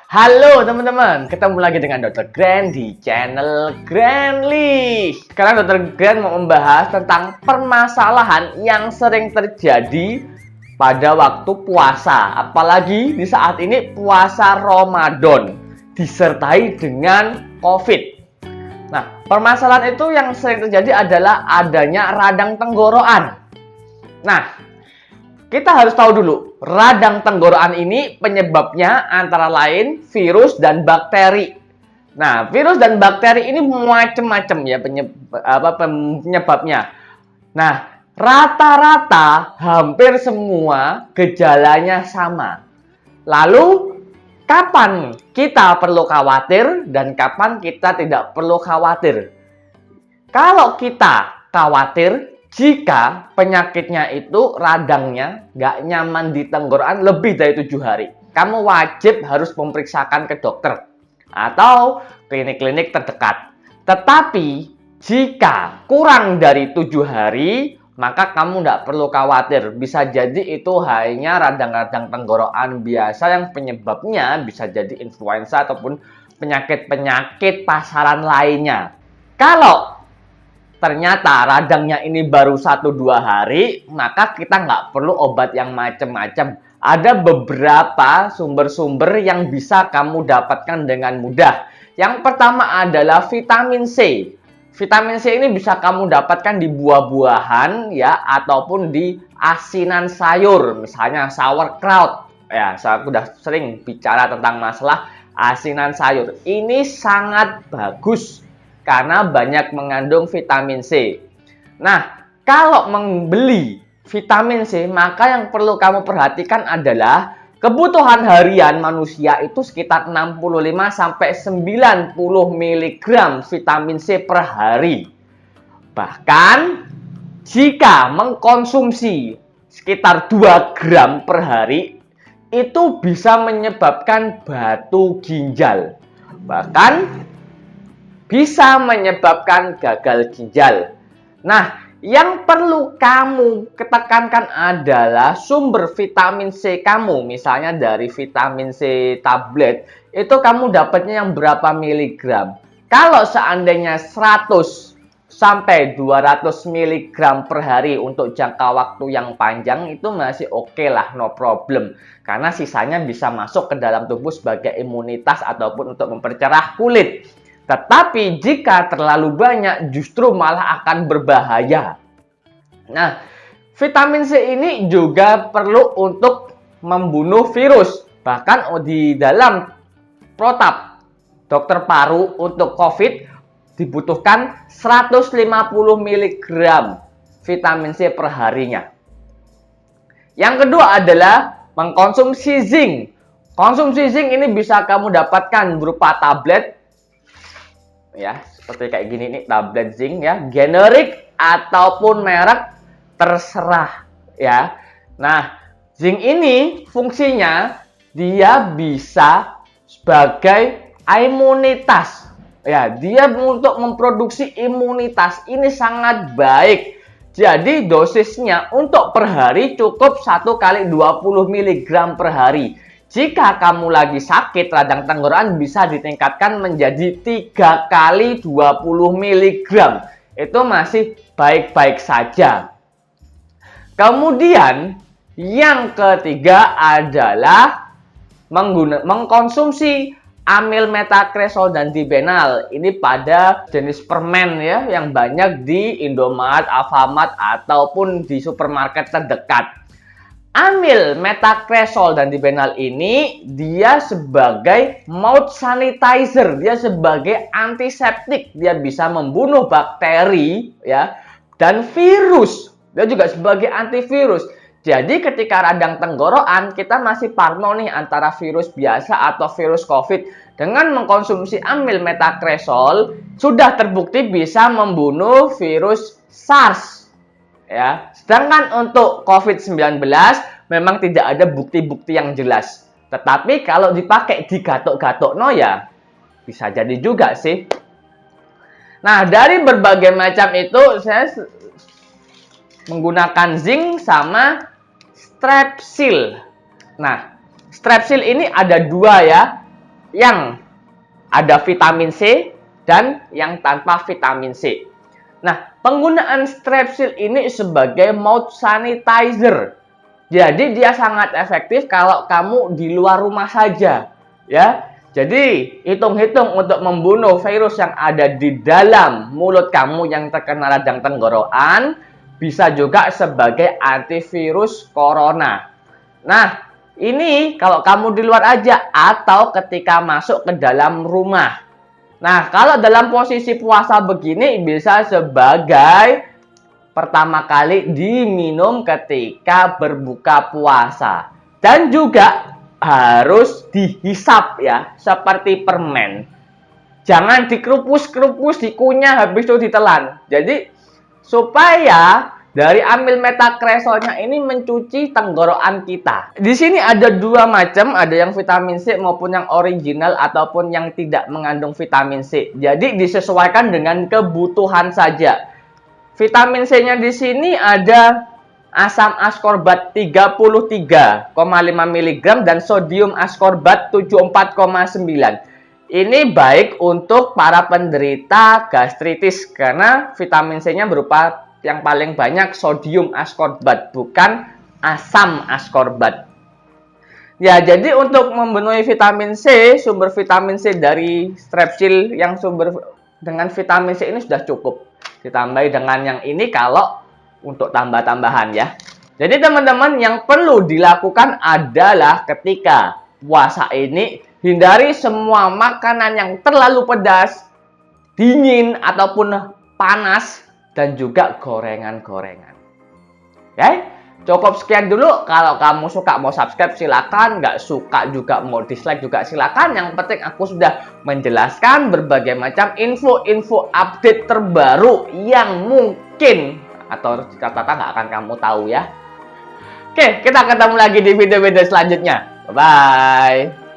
Halo teman-teman, ketemu lagi dengan Dr. Grand di channel Grandly. Sekarang Dr. Grand mau membahas tentang permasalahan yang sering terjadi pada waktu puasa. Apalagi di saat ini puasa Ramadan, disertai dengan COVID. Nah, permasalahan itu yang sering terjadi adalah adanya radang tenggorokan. Nah, kita harus tahu dulu, radang tenggorokan ini penyebabnya antara lain virus dan bakteri. Nah, virus dan bakteri ini macam-macam ya penyebabnya. Nah, rata-rata hampir semua gejalanya sama. Lalu, kapan kita perlu khawatir dan kapan kita tidak perlu khawatir? Kalau kita khawatir, jika penyakitnya itu radangnya nggak nyaman di tenggorokan lebih dari 7 hari, kamu wajib harus memeriksakan ke dokter atau klinik-klinik terdekat. Tetapi jika kurang dari 7 hari, maka kamu nggak perlu khawatir. Bisa jadi itu hanya radang-radang tenggorokan biasa yang penyebabnya bisa jadi influenza ataupun penyakit-penyakit pasaran lainnya. Kalau ternyata radangnya ini baru 1-2 hari, maka kita nggak perlu obat yang macam-macam. Ada beberapa sumber-sumber yang bisa kamu dapatkan dengan mudah. Yang pertama adalah vitamin C. Vitamin C ini bisa kamu dapatkan di buah-buahan ya, ataupun di asinan sayur, misalnya sauerkraut. Ya, saya sudah sering bicara tentang masalah asinan sayur. Ini sangat bagus karena banyak mengandung vitamin C. Nah, kalau membeli vitamin C, maka yang perlu kamu perhatikan adalah kebutuhan harian manusia itu sekitar 65-90 mg vitamin C per hari. Bahkan, jika mengkonsumsi sekitar 2 gram per hari, itu bisa menyebabkan batu ginjal. Bahkan, bisa menyebabkan gagal ginjal. Nah, yang perlu kamu ketekankan adalah sumber vitamin C kamu. Misalnya dari vitamin C tablet, itu kamu dapatnya yang berapa miligram. Kalau seandainya 100 sampai 200 mg per hari untuk jangka waktu yang panjang, itu masih oke lah, no problem. Karena sisanya bisa masuk ke dalam tubuh sebagai imunitas ataupun untuk mempercerah kulit. Tetapi jika terlalu banyak justru malah akan berbahaya. Nah, vitamin C ini juga perlu untuk membunuh virus. Bahkan di dalam protap dokter paru untuk COVID dibutuhkan 150 mg vitamin C per harinya. Yang kedua adalah mengkonsumsi zinc. Konsumsi zinc ini bisa kamu dapatkan berupa tablet, ya, seperti kayak gini nih, tablet zinc ya, generik ataupun merek terserah ya. Nah, zinc ini fungsinya dia bisa sebagai imunitas ya, dia untuk memproduksi imunitas. Ini sangat baik. Jadi dosisnya untuk per hari cukup 1 kali 20 mg per hari. Jika kamu lagi sakit radang tenggorokan bisa ditingkatkan menjadi 3 kali 20 mg. Itu masih baik-baik saja. Kemudian yang ketiga adalah mengkonsumsi amil metacresol dan dibenal. Ini pada jenis permen ya yang banyak di Indomaret, Alfamart ataupun di supermarket terdekat. Amil metacresol dan dibenal ini dia sebagai mouth sanitizer, dia sebagai antiseptik, dia bisa membunuh bakteri ya dan virus. Dia juga sebagai antivirus. Jadi ketika radang tenggorokan kita masih parno nih antara virus biasa atau virus COVID, dengan mengkonsumsi amil metacresol sudah terbukti bisa membunuh virus SARS. Ya, sedangkan untuk COVID-19 memang tidak ada bukti-bukti yang jelas. Tetapi kalau dipakai di gatuk-gatuk no ya bisa jadi juga sih. Nah, dari berbagai macam itu saya menggunakan zinc sama strepsil. Nah, strepsil ini ada 2 ya. yang ada vitamin C dan yang tanpa vitamin C. Nah, penggunaan Strepsil ini sebagai mouth sanitizer. Jadi dia sangat efektif kalau kamu di luar rumah saja, ya. Jadi, hitung-hitung untuk membunuh virus yang ada di dalam mulut kamu yang terkena radang tenggorokan, bisa juga sebagai antivirus corona. Nah, ini kalau kamu di luar aja atau ketika masuk ke dalam rumah. Nah, kalau dalam posisi puasa begini bisa sebagai pertama kali diminum ketika berbuka puasa. Dan juga harus dihisap ya, seperti permen. Jangan dikerupus-kerupus, dikunyah, habis itu ditelan. Jadi, supaya dari amil metakresolnya ini mencuci tenggorokan kita. Di sini ada dua macam, ada yang vitamin C maupun yang original ataupun yang tidak mengandung vitamin C. Jadi disesuaikan dengan kebutuhan saja. Vitamin C-nya di sini ada asam askorbat 33,5 mg dan sodium askorbat 74,9. Ini baik untuk para penderita gastritis karena vitamin C-nya berupa yang paling banyak sodium askorbat, bukan asam askorbat. Ya, jadi untuk memenuhi vitamin C, sumber vitamin C dari Strepsil yang sumber dengan vitamin C ini sudah cukup. Ditambahi dengan yang ini kalau untuk tambah-tambahan ya. Jadi teman-teman, yang perlu dilakukan adalah ketika puasa ini hindari semua makanan yang terlalu pedas, dingin ataupun panas dan juga gorengan-gorengan. Oke? Cukup sekian dulu. Kalau kamu suka mau subscribe silakan, nggak suka juga mau dislike juga silakan. Yang penting aku sudah menjelaskan berbagai macam info-info update terbaru yang mungkin atau kata-kata nggak akan kamu tahu ya. Oke, kita ketemu lagi di video-video selanjutnya. Bye-bye.